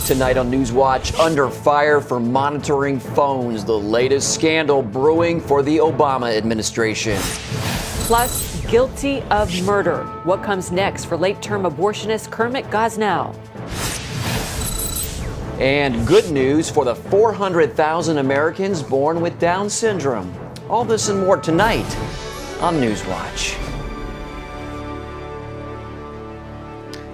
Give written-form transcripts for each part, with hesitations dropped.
Tonight on NewsWatch, under fire for monitoring phones, the latest scandal brewing for the Obama administration. Plus, guilty of murder. What comes next for late-term abortionist Kermit Gosnell? And good news for the 400,000 Americans born with Down syndrome. All this and more tonight on NewsWatch.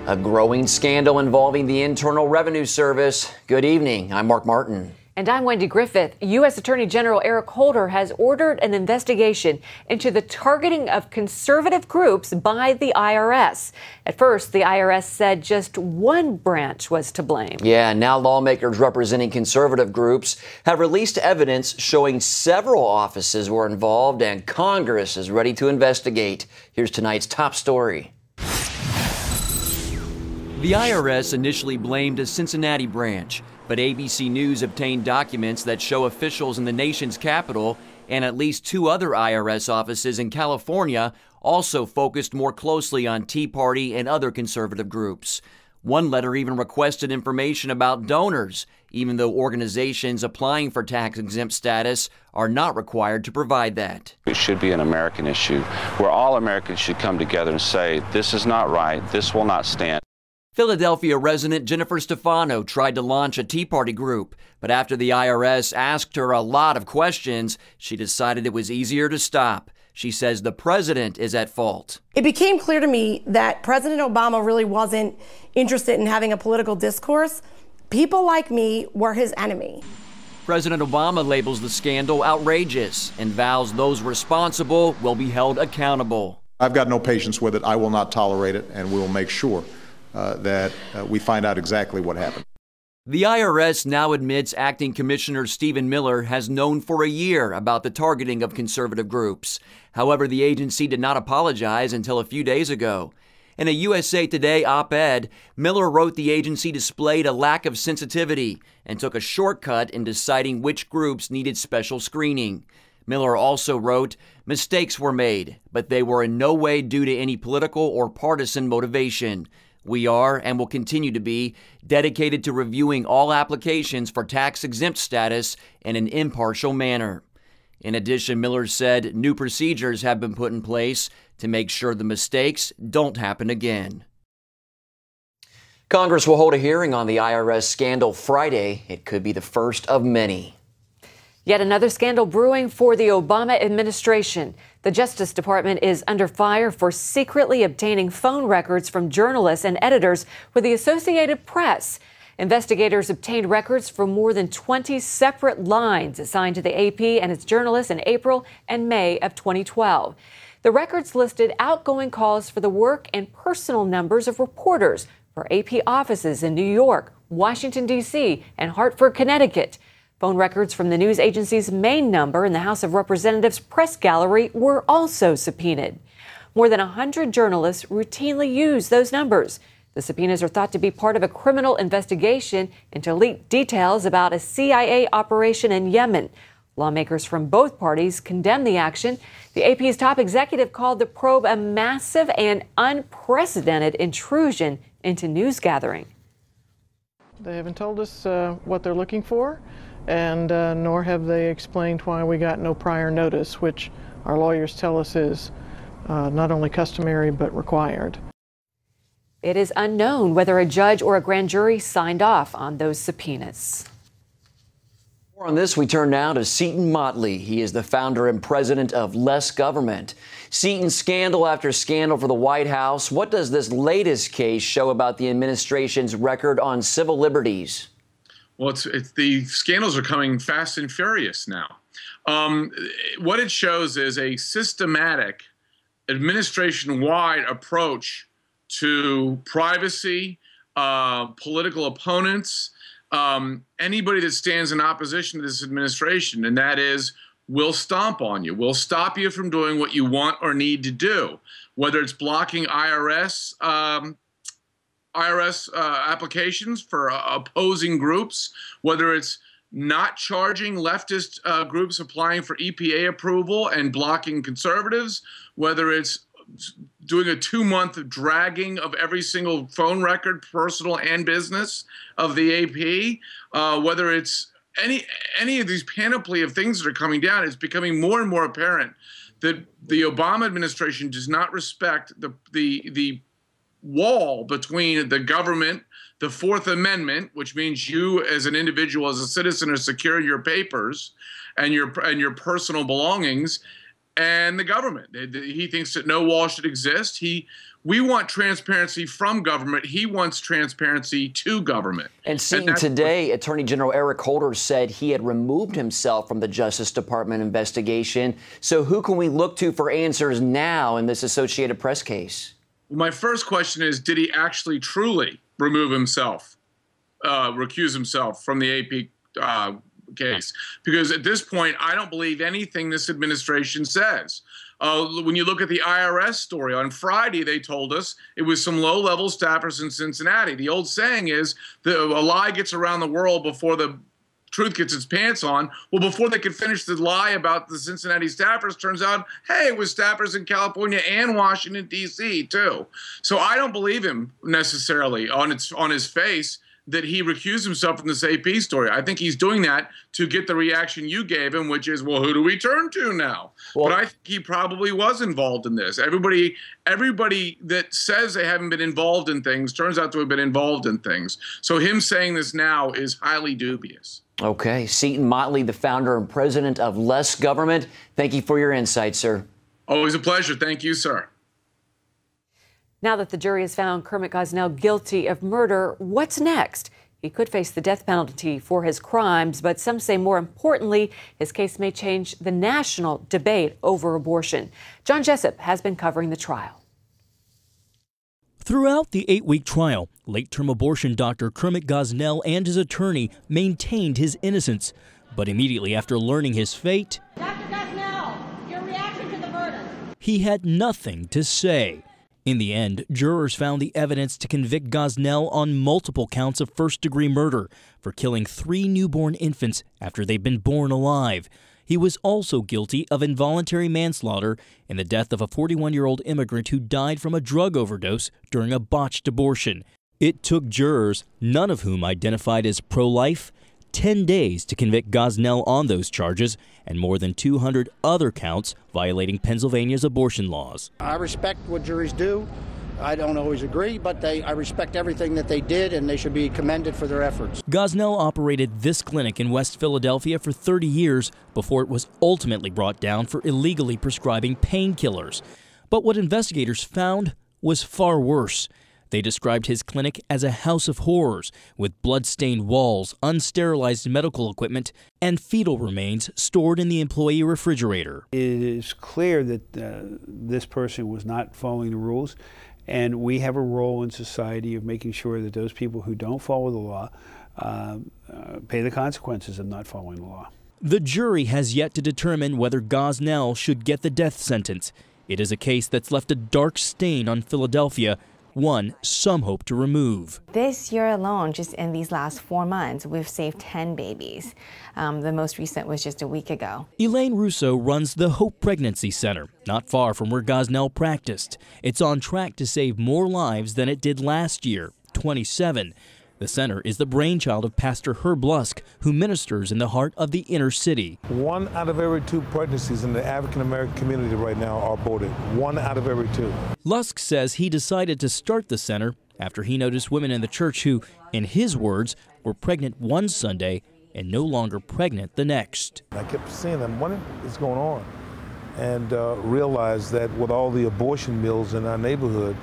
A growing scandal involving the Internal Revenue Service. Good evening. I'm Mark Martin. And I'm Wendy Griffith. U.S. Attorney General Eric Holder has ordered an investigation into the targeting of conservative groups by the IRS. At first, the IRS said just one branch was to blame. Yeah, now lawmakers representing conservative groups have released evidence showing several offices were involved, and Congress is ready to investigate. Here's tonight's top story. The IRS initially blamed a Cincinnati branch, but ABC News obtained documents that show officials in the nation's capital and at least two other IRS offices in California also focused more closely on Tea Party and other conservative groups. One letter even requested information about donors, even though organizations applying for tax-exempt status are not required to provide that. It should be an American issue where all Americans should come together and say, this is not right, this will not stand. Philadelphia resident Jennifer Stefano tried to launch a Tea Party group, but after the IRS asked her a lot of questions, she decided it was easier to stop. She says the president is at fault. It became clear to me that President Obama really wasn't interested in having a political discourse. People like me were his enemy. President Obama labels the scandal outrageous and vows those responsible will be held accountable. I've got no patience with it. I will not tolerate it, and we will make sure that we find out exactly what happened. The IRS now admits Acting Commissioner Stephen Miller has known for a year about the targeting of conservative groups. However, the agency did not apologize until a few days ago. In a USA Today op-ed, Miller wrote the agency displayed a lack of sensitivity and took a shortcut in deciding which groups needed special screening. Miller also wrote, mistakes were made, but they were in no way due to any political or partisan motivation. We are, and will continue to be, dedicated to reviewing all applications for tax-exempt status in an impartial manner. In addition, Miller said new procedures have been put in place to make sure the mistakes don't happen again. Congress will hold a hearing on the IRS scandal Friday. It could be the first of many. Yet another scandal brewing for the Obama administration. The Justice Department is under fire for secretly obtaining phone records from journalists and editors with the Associated Press. Investigators obtained records from more than 20 separate lines assigned to the AP and its journalists in April and May of 2012. The records listed outgoing calls for the work and personal numbers of reporters for AP offices in New York, Washington, D.C., and Hartford, Connecticut. Phone records from the news agency's main number in the House of Representatives press gallery were also subpoenaed. More than 100 journalists routinely use those numbers. The subpoenas are thought to be part of a criminal investigation into leaked details about a CIA operation in Yemen. Lawmakers from both parties condemned the action. The AP's top executive called the probe a massive and unprecedented intrusion into news gathering. They haven't told us what they're looking for, and nor have they explained why we got no prior notice, which our lawyers tell us is not only customary but required. It is unknown whether a judge or a grand jury signed off on those subpoenas. More on this, we turn now to Seton Motley. He is the founder and president of Less Government. Seton, scandal after scandal for the White House. What does this latest case show about the administration's record on civil liberties? Well, it's the scandals are coming fast and furious now. What it shows is a systematic administration-wide approach to privacy, political opponents, anybody that stands in opposition to this administration, and that is, we'll stomp on you. We'll stop you from doing what you want or need to do, whether it's blocking IRS applications for opposing groups, whether it's not charging leftist groups applying for EPA approval and blocking conservatives, whether it's doing a 2-month dragging of every single phone record, personal and business, of the AP. Whether it's any of these panoply of things that are coming down, it's becoming more and more apparent that the Obama administration does not respect the wall between the government, the Fourth Amendment, which means you as an individual, as a citizen, are secure in your papers and your personal belongings, and the government. He thinks that no wall should exist. We want transparency from government. He wants transparency to government. And seeing today, Attorney General Eric Holder said he had removed himself from the Justice Department investigation. So who can we look to for answers now in this Associated Press case? My first question is, did he actually truly remove himself, recuse himself from the AP case? Because at this point, I don't believe anything this administration says. When you look at the IRS story, on Friday they told us it was some low-level staffers in Cincinnati. The old saying is that a lie gets around the world before the truth gets its pants on. Well, before they could finish the lie about the Cincinnati staffers, turns out, hey, it was staffers in California and Washington, D.C., too. So I don't believe him necessarily on his face that he recused himself from this AP story. I think he's doing that to get the reaction you gave him, which is, well, who do we turn to now? Well, but I think he probably was involved in this. Everybody that says they haven't been involved in things turns out to have been involved in things. So him saying this now is highly dubious. Okay. Seton Motley, the founder and president of Less Government. Thank you for your insight, sir. Always a pleasure. Thank you, sir. Now that the jury has found Kermit Gosnell guilty of murder, what's next? He could face the death penalty for his crimes, but some say more importantly, his case may change the national debate over abortion. John Jessup has been covering the trial. Throughout the 8-week trial, late-term abortion doctor Kermit Gosnell and his attorney maintained his innocence. But immediately after learning his fate, Dr. Gosnell, your reaction to the verdict? He had nothing to say. In the end, jurors found the evidence to convict Gosnell on multiple counts of first-degree murder for killing 3 newborn infants after they'd been born alive. He was also guilty of involuntary manslaughter in the death of a 41-year-old immigrant who died from a drug overdose during a botched abortion. It took jurors, none of whom identified as pro-life, 10 days to convict Gosnell on those charges and more than 200 other counts violating Pennsylvania's abortion laws. I respect what juries do. I don't always agree, but I respect everything that they did, and they should be commended for their efforts. Gosnell operated this clinic in West Philadelphia for 30 years before it was ultimately brought down for illegally prescribing painkillers. But what investigators found was far worse. They described his clinic as a house of horrors, with blood-stained walls, unsterilized medical equipment, and fetal remains stored in the employee refrigerator. It is clear that this person was not following the rules, and we have a role in society of making sure that those people who don't follow the law pay the consequences of not following the law. The jury has yet to determine whether Gosnell should get the death sentence. It is a case that's left a dark stain on Philadelphia, one some hope to remove. This year alone, just in these last 4 months, we've saved 10 babies. The most recent was just a week ago. Elaine Russo runs the Hope Pregnancy Center, not far from where Gosnell practiced. It's on track to save more lives than it did last year, 27. The center is the brainchild of Pastor Herb Lusk, who ministers in the heart of the inner city. 1 out of every 2 pregnancies in the African-American community right now are aborted. 1 out of every 2. Lusk says he decided to start the center after he noticed women in the church who, in his words, were pregnant one Sunday and no longer pregnant the next. I kept seeing them, what is going on? And realized that with all the abortion mills in our neighborhood,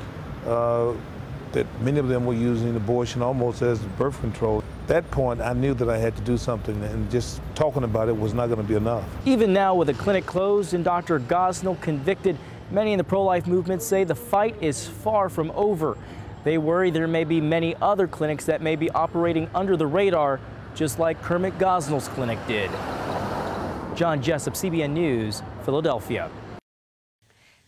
that many of them were using abortion almost as birth control. At that point, I knew that I had to do something, and just talking about it was not going to be enough. Even now, with the clinic closed and Dr. Gosnell convicted, many in the pro-life movement say the fight is far from over. They worry there may be many other clinics that may be operating under the radar, just like Kermit Gosnell's clinic did. John Jessup, CBN News, Philadelphia.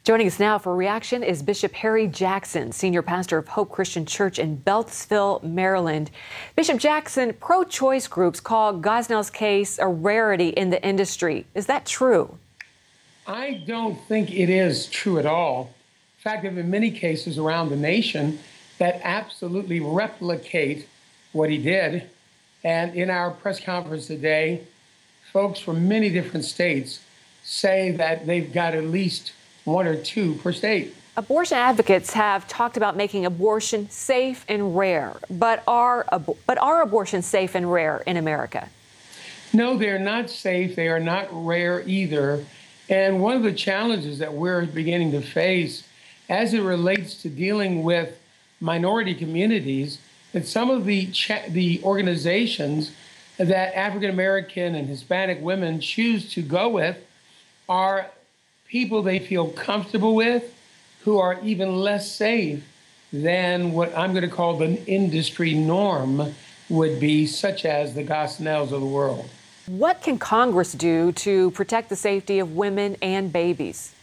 Joining us now for a reaction is Bishop Harry Jackson, senior pastor of Hope Christian Church in Beltsville, Maryland. Bishop Jackson, pro-choice groups call Gosnell's case a rarity in the industry. Is that true? I don't think it is true at all. In fact, there have been many cases around the nation that absolutely replicate what he did. And in our press conference today, folks from many different states say that they've got at least 1 or 2 per state. Abortion advocates have talked about making abortion safe and rare. But are abortions safe and rare in America? No, they're not safe. They are not rare either. And one of the challenges that we're beginning to face as it relates to dealing with minority communities, that some of the organizations that African American and Hispanic women choose to go with are people they feel comfortable with, who are even less safe than what I'm going to call the industry norm would be, such as the Gosnells of the world. What can Congress do to protect the safety of women and babies?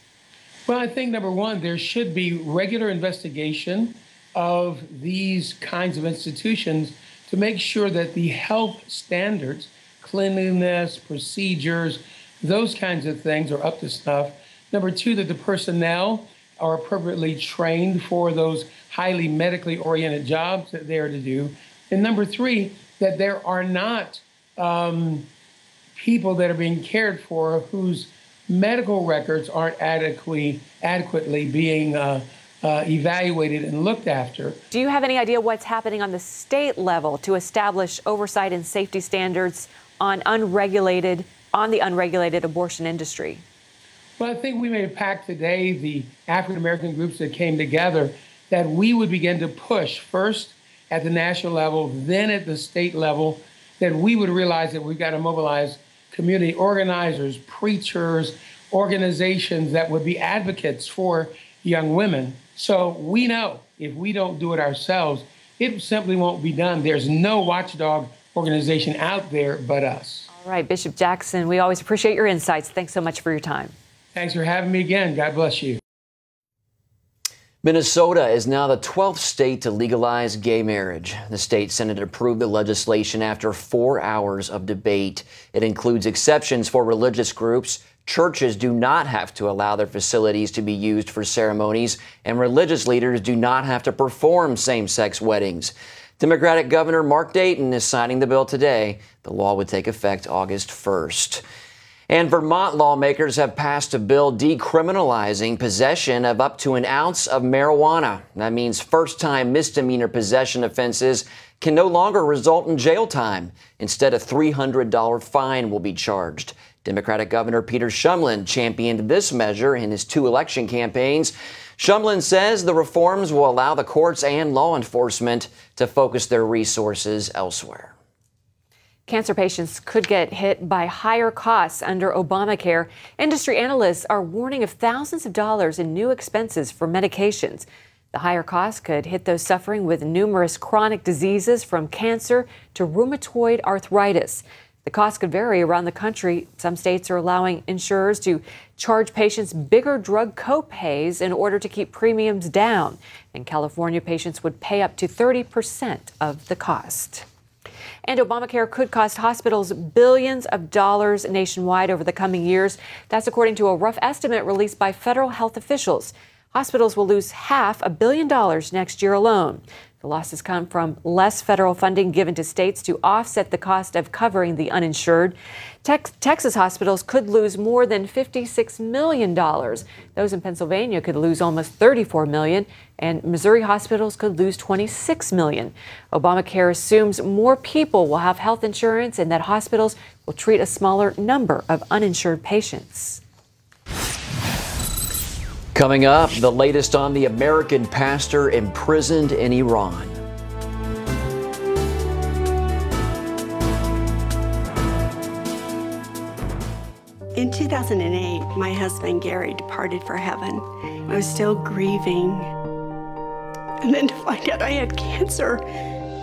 Well, I think, number one, there should be regular investigation of these kinds of institutions to make sure that the health standards, cleanliness, procedures, those kinds of things are up to snuff. Number two, that the personnel are appropriately trained for those highly medically oriented jobs that they are to do. And number three, that there are not people that are being cared for whose medical records aren't adequately being evaluated and looked after. Do you have any idea what's happening on the state level to establish oversight and safety standards on the unregulated abortion industry? Well, I think we made a pact today, the African American groups that came together, that we would begin to push first at the national level, then at the state level, that we would realize that we've got to mobilize community organizers, preachers, organizations that would be advocates for young women. So we know if we don't do it ourselves, it simply won't be done. There's no watchdog organization out there but us. All right, Bishop Jackson, we always appreciate your insights. Thanks so much for your time. Thanks for having me again. God bless you. Minnesota is now the 12th state to legalize gay marriage. The state Senate approved the legislation after 4 hours of debate. It includes exceptions for religious groups. Churches do not have to allow their facilities to be used for ceremonies, and religious leaders do not have to perform same-sex weddings. Democratic Governor Mark Dayton is signing the bill today. The law would take effect August 1st. And Vermont lawmakers have passed a bill decriminalizing possession of up to an ounce of marijuana. That means first-time misdemeanor possession offenses can no longer result in jail time. Instead, a $300 fine will be charged. Democratic Governor Peter Shumlin championed this measure in his 2 election campaigns. Shumlin says the reforms will allow the courts and law enforcement to focus their resources elsewhere. Cancer patients could get hit by higher costs under Obamacare. Industry analysts are warning of thousands of dollars in new expenses for medications. The higher costs could hit those suffering with numerous chronic diseases, from cancer to rheumatoid arthritis. The costs could vary around the country. Some states are allowing insurers to charge patients bigger drug co-pays in order to keep premiums down. In California, patients would pay up to 30% of the cost. And Obamacare could cost hospitals billions of dollars nationwide over the coming years. That's according to a rough estimate released by federal health officials. Hospitals will lose $500 million next year alone. The losses come from less federal funding given to states to offset the cost of covering the uninsured. Texas hospitals could lose more than $56 million. Those in Pennsylvania could lose almost $34 million, and Missouri hospitals could lose $26 million. Obamacare assumes more people will have health insurance and that hospitals will treat a smaller number of uninsured patients. Coming up, the latest on the American pastor imprisoned in Iran. In 2008, my husband Gary departed for heaven. I was still grieving. And then to find out I had cancer,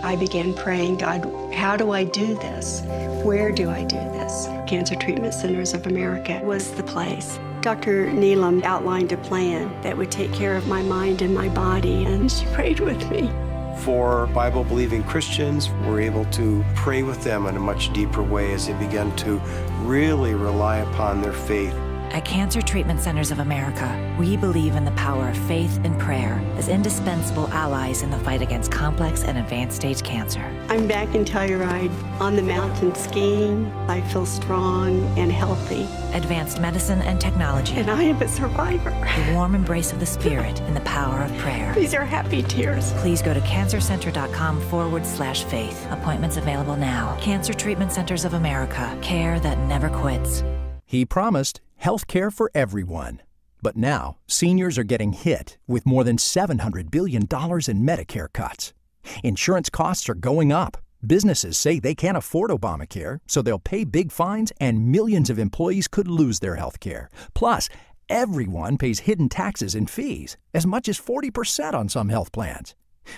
I began praying, God, how do I do this? Where do I do this? Cancer Treatment Centers of America was the place. Dr. Neelam outlined a plan that would take care of my mind and my body, and she prayed with me. For Bible-believing Christians, we're able to pray with them in a much deeper way as they begin to really rely upon their faith. At Cancer Treatment Centers of America, we believe in the power of faith and prayer as indispensable allies in the fight against complex and advanced stage cancer. I'm back in Telluride on the mountain skiing. I feel strong and healthy. Advanced medicine and technology. And I am a survivor. The warm embrace of the spirit and the power of prayer. These are happy tears. Please go to cancercenter.com/faith. Appointments available now. Cancer Treatment Centers of America. Care that never quits. He promised health care for everyone. But now, seniors are getting hit with more than $700 billion in Medicare cuts. Insurance costs are going up. Businesses say they can't afford Obamacare, so they'll pay big fines, and millions of employees could lose their health care. Plus, everyone pays hidden taxes and fees, as much as 40% on some health plans.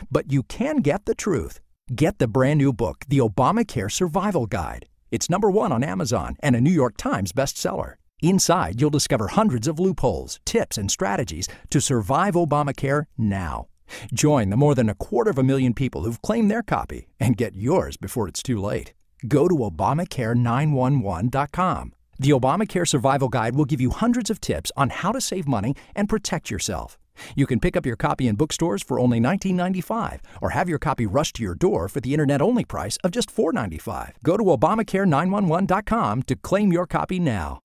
But you can get the truth. Get the brand new book, The Obamacare Survival Guide. It's #1 on Amazon and a New York Times bestseller. Inside, you'll discover hundreds of loopholes, tips, and strategies to survive Obamacare now. Join the more than 250,000 people who've claimed their copy and get yours before it's too late. Go to Obamacare911.com. The Obamacare Survival Guide will give you hundreds of tips on how to save money and protect yourself. You can pick up your copy in bookstores for only $19.95 or have your copy rushed to your door for the internet-only price of just $4.95. Go to Obamacare911.com to claim your copy now.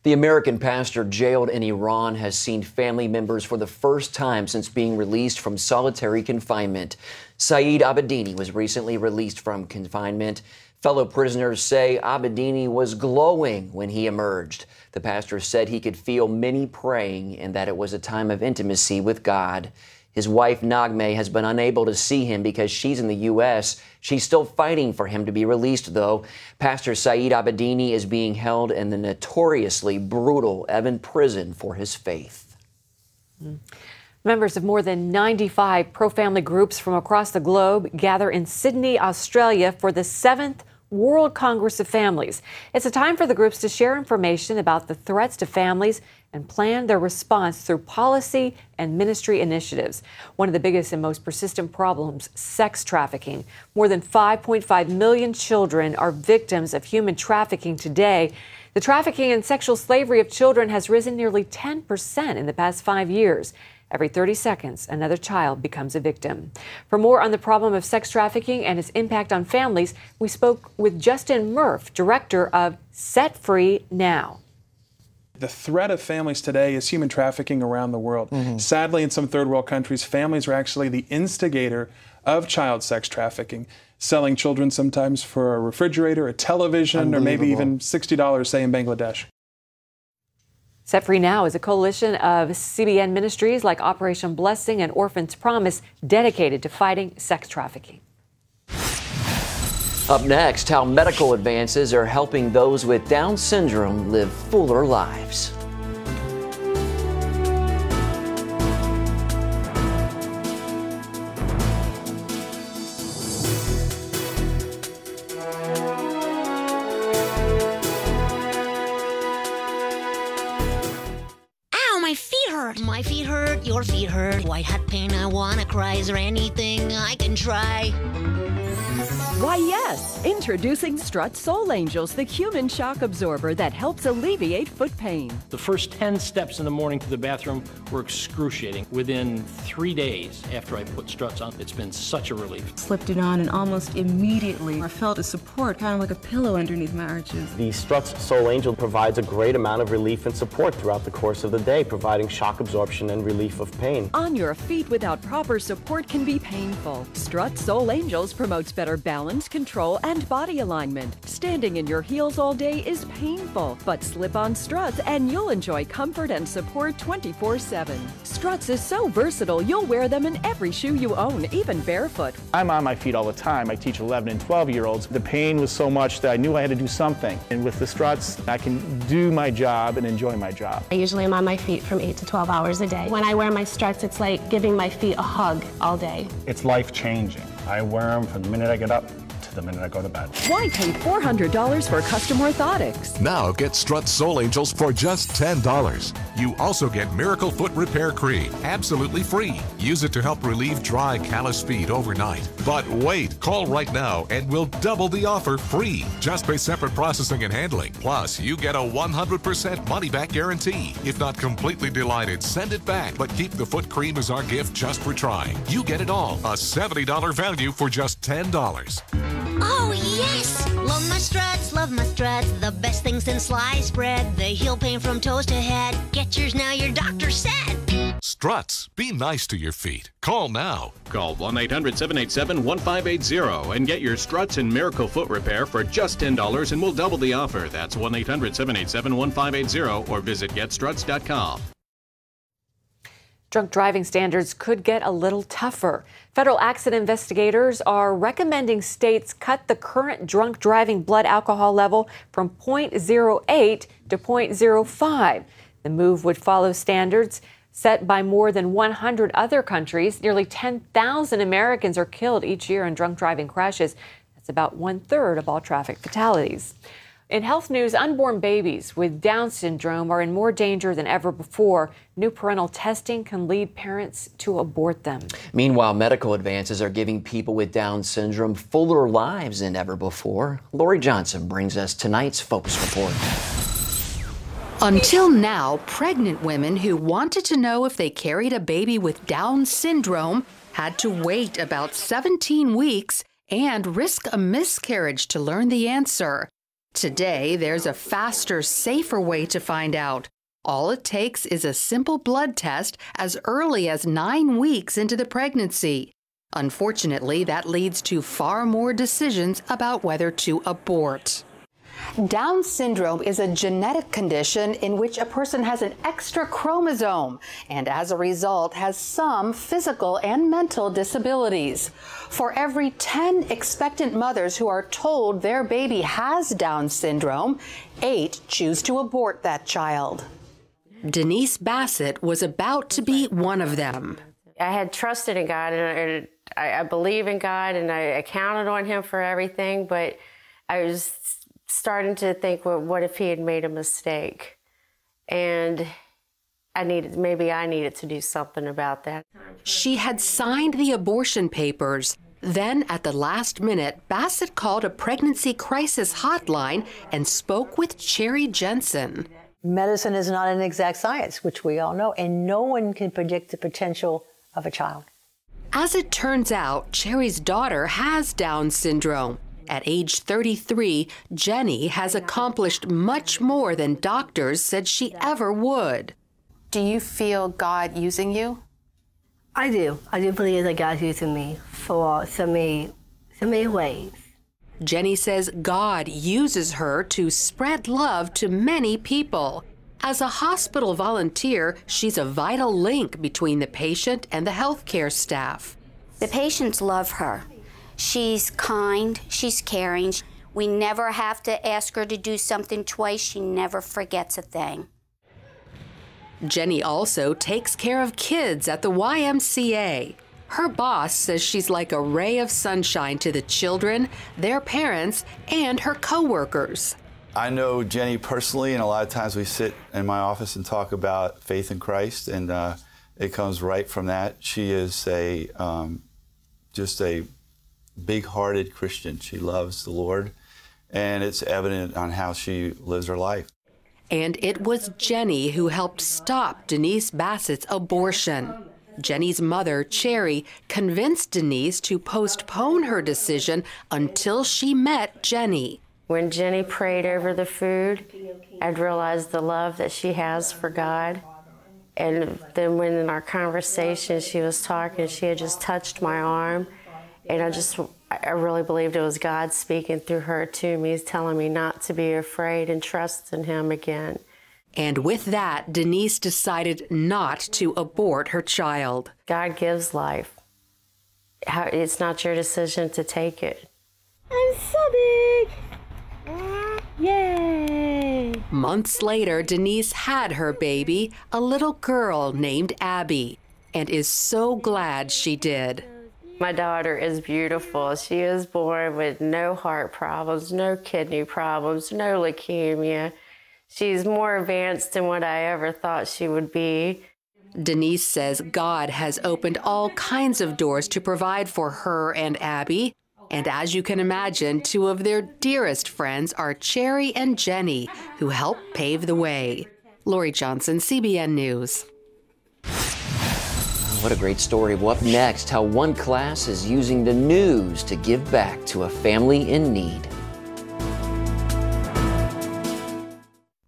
The American pastor jailed in Iran has seen family members for the first time since being released from solitary confinement. Saeed Abedini was recently released from confinement. Fellow prisoners say Abedini was glowing when he emerged. The pastor said he could feel many praying and that it was a time of intimacy with God. His wife, Nagme, has been unable to see him because she's in the U.S. She's still fighting for him to be released, though. Pastor Saeed Abedini is being held in the notoriously brutal Evin prison for his faith. Members of more than 95 pro-family groups from across the globe gather in Sydney, Australia for the 7th World Congress of Families. It's a time for the groups to share information about the threats to families and plan their response through policy and ministry initiatives. One of the biggest and most persistent problems, sex trafficking. More than 5.5 million children are victims of human trafficking today. The trafficking and sexual slavery of children has risen nearly 10% in the past 5 years. Every 30 seconds, another child becomes a victim. For more on the problem of sex trafficking and its impact on families, we spoke with Justin Murph, director of Set Free Now. The threat of families today is human trafficking around the world. Sadly, in some third world countries, families are actually the instigator of child sex trafficking, selling children sometimes for a refrigerator, a television, or maybe even $60, say, in Bangladesh. Set Free Now is a coalition of CBN ministries like Operation Blessing and Orphan's Promise dedicated to fighting sex trafficking. Up next, how medical advances are helping those with Down syndrome live fuller lives. My feet hurt, your feet hurt. White hot pain, I wanna cry. Is there anything I can try? Why, yes! Introducing Strut Soul Angels, the human shock absorber that helps alleviate foot pain. The first 10 steps in the morning to the bathroom were excruciating. Within 3 days after I put Struts on, it's been such a relief. Slipped it on and almost immediately I felt a support, kind of like a pillow underneath my arches. The Struts Soul Angel provides a great amount of relief and support throughout the course of the day, providing shock absorption and relief of pain. On your feet without proper support can be painful. Strut Soul Angels promotes better balance, control, and body alignment. Standing in your heels all day is painful, but slip on Struts and you'll enjoy comfort and support 24/7. Struts is so versatile, you'll wear them in every shoe you own, even barefoot. I'm on my feet all the time. I teach 11 and 12-year-olds. The pain was so much that I knew I had to do something. And with the Struts, I can do my job and enjoy my job. I usually am on my feet from 8 to 12 hours a day. When I wear my Struts, it's like giving my feet a hug all day. It's life-changing. I wear them from the minute I get up the minute I go to bed. Why pay $400 for custom orthotics? Now get Strut Soul Angels for just $10. You also get Miracle Foot Repair Cream, absolutely free. Use it to help relieve dry, calloused feet overnight. But wait, call right now and we'll double the offer free. Just pay separate processing and handling. Plus, you get a 100% money-back guarantee. If not completely delighted, send it back. But keep the foot cream as our gift just for trying. You get it all. A $70 value for just $10. Oh, yes! Love my struts, love my struts. The best thing since sliced bread. The heel pain from toes to head. Get yours now, your doctor said. Struts. Be nice to your feet. Call now. Call 1-800-787-1580 and get your Struts and Miracle Foot Repair for just $10 and we'll double the offer. That's 1-800-787-1580 or visit getstruts.com. Drunk driving standards could get a little tougher. Federal accident investigators are recommending states cut the current drunk driving blood alcohol level from 0.08 to 0.05. The move would follow standards set by more than 100 other countries. Nearly 10,000 Americans are killed each year in drunk driving crashes. That's about 1/3 of all traffic fatalities. In health news, unborn babies with Down syndrome are in more danger than ever before. New parental testing can lead parents to abort them. Meanwhile, medical advances are giving people with Down syndrome fuller lives than ever before. Lori Johnson brings us tonight's Focus Report. Until now, pregnant women who wanted to know if they carried a baby with Down syndrome had to wait about 17 weeks and risk a miscarriage to learn the answer. Today, there's a faster, safer way to find out. All it takes is a simple blood test as early as 9 weeks into the pregnancy. Unfortunately, that leads to far more decisions about whether to abort. Down syndrome is a genetic condition in which a person has an extra chromosome and as a result has some physical and mental disabilities. For every 10 expectant mothers who are told their baby has Down syndrome, 8 choose to abort that child. Denise Bassett was about to be one of them. I had trusted in God and I believe in God and I counted on Him for everything, but I was starting to think, well, what if he had made a mistake? And maybe I needed to do something about that. She had signed the abortion papers. Then, at the last minute, Bassett called a pregnancy crisis hotline and spoke with Cherry Jensen. Medicine is not an exact science, which we all know, and no one can predict the potential of a child. As it turns out, Cherry's daughter has Down syndrome. At age 33, Jenny has accomplished much more than doctors said she ever would. Do you feel God using you? I do. I do believe that God's using me for so many ways. Jenny says God uses her to spread love to many people. As a hospital volunteer, she's a vital link between the patient and the healthcare staff. The patients love her. She's kind, she's caring. We never have to ask her to do something twice. She never forgets a thing. Jenny also takes care of kids at the YMCA. Her boss says she's like a ray of sunshine to the children, their parents, and her coworkers. I know Jenny personally, and a lot of times we sit in my office and talk about faith in Christ, and it comes right from that. She is just a big-hearted Christian. She loves the Lord, and it's evident on how she lives her life. And it was Jenny who helped stop Denise Bassett's abortion. Jenny's mother, Cherry, convinced Denise to postpone her decision until she met Jenny. When Jenny prayed over the food, I'd realized the love that she has for God. And then when in our conversation she was talking, she had just touched my arm. And I really believed it was God speaking through her to me, telling me not to be afraid and trust in Him again. And with that, Denise decided not to abort her child. God gives life. It's not your decision to take it. I'm so big! Yay! Months later, Denise had her baby, a little girl named Abby, and is so glad she did. My daughter is beautiful. She is born with no heart problems, no kidney problems, no leukemia. She's more advanced than what I ever thought she would be. Denise says God has opened all kinds of doors to provide for her and Abby. And as you can imagine, two of their dearest friends are Cherry and Jenny, who help pave the way. Lori Johnson, CBN News. What a great story. Well, up next, how one class is using the news to give back to a family in need.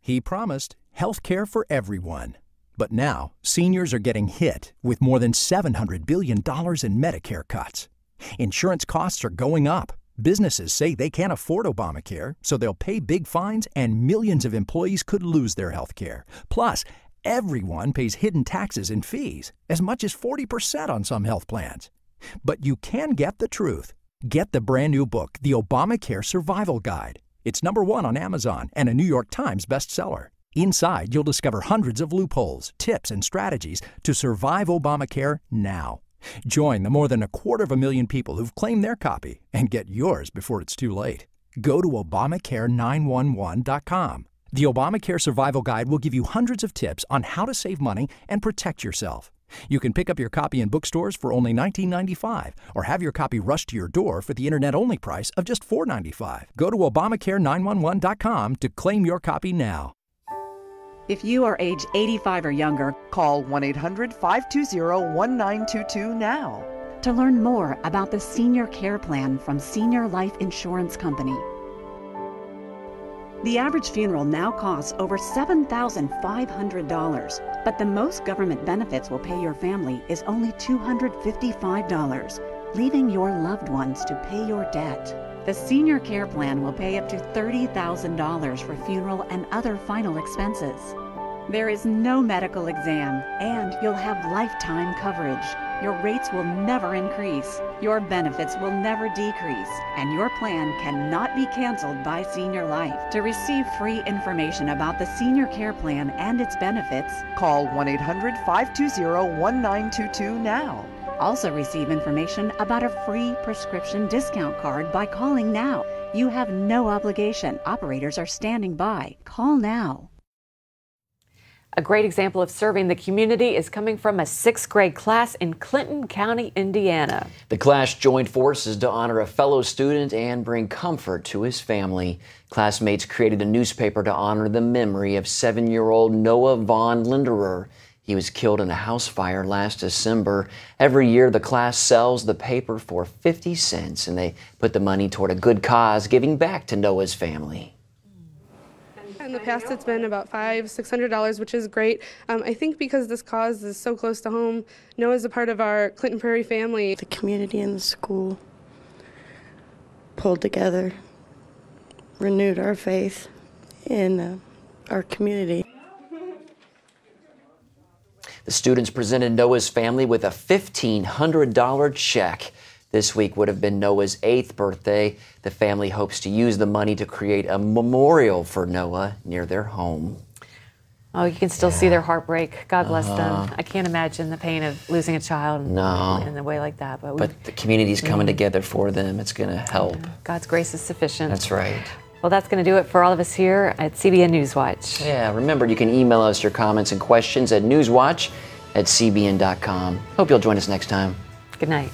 He promised health care for everyone. But now, seniors are getting hit with more than $700 billion in Medicare cuts. Insurance costs are going up. Businesses say they can't afford Obamacare, so they'll pay big fines, and millions of employees could lose their health care. Plus, everyone pays hidden taxes and fees, as much as 40% on some health plans. But you can get the truth. Get the brand new book, The Obamacare Survival Guide. It's #1 on Amazon and a New York Times bestseller. Inside, you'll discover hundreds of loopholes, tips, and strategies to survive Obamacare now. Join the more than 250,000 people who've claimed their copy and get yours before it's too late. Go to Obamacare911.com. The Obamacare Survival Guide will give you hundreds of tips on how to save money and protect yourself. You can pick up your copy in bookstores for only $19.95 or have your copy rushed to your door for the internet-only price of just $4.95. Go to Obamacare911.com to claim your copy now. If you are age 85 or younger, call 1-800-520-1922 now to learn more about the Senior Care Plan from Senior Life Insurance Company. The average funeral now costs over $7,500, but the most government benefits will pay your family is only $255, leaving your loved ones to pay your debt. The Senior Care Plan will pay up to $30,000 for funeral and other final expenses. There is no medical exam, and you'll have lifetime coverage. Your rates will never increase, your benefits will never decrease, and your plan cannot be canceled by Senior Life. To receive free information about the Senior Care Plan and its benefits, call 1-800-520-1922 now. Also receive information about a free prescription discount card by calling now. You have no obligation. Operators are standing by. Call now. A great example of serving the community is coming from a 6th grade class in Clinton County, Indiana. The class joined forces to honor a fellow student and bring comfort to his family. Classmates created a newspaper to honor the memory of 7-year-old Noah Von Linderer. He was killed in a house fire last December. Every year, the class sells the paper for 50 cents, and they put the money toward a good cause, giving back to Noah's family. In the past, it's been about $500–600, which is great. I think because this cause is so close to home, Noah's a part of our Clinton Prairie family. The community and the school pulled together, renewed our faith in our community. The students presented Noah's family with a $1,500 check. This week would have been Noah's 8th birthday. The family hopes to use the money to create a memorial for Noah near their home. Oh, you can still see their heartbreak. God bless them. I can't imagine the pain of losing a child in a way like that. But the community's coming together for them. It's going to help. God's grace is sufficient. That's right. Well, that's going to do it for all of us here at CBN NewsWatch. Yeah, remember, you can email us your comments and questions at newswatch@cbn.com. Hope you'll join us next time. Good night.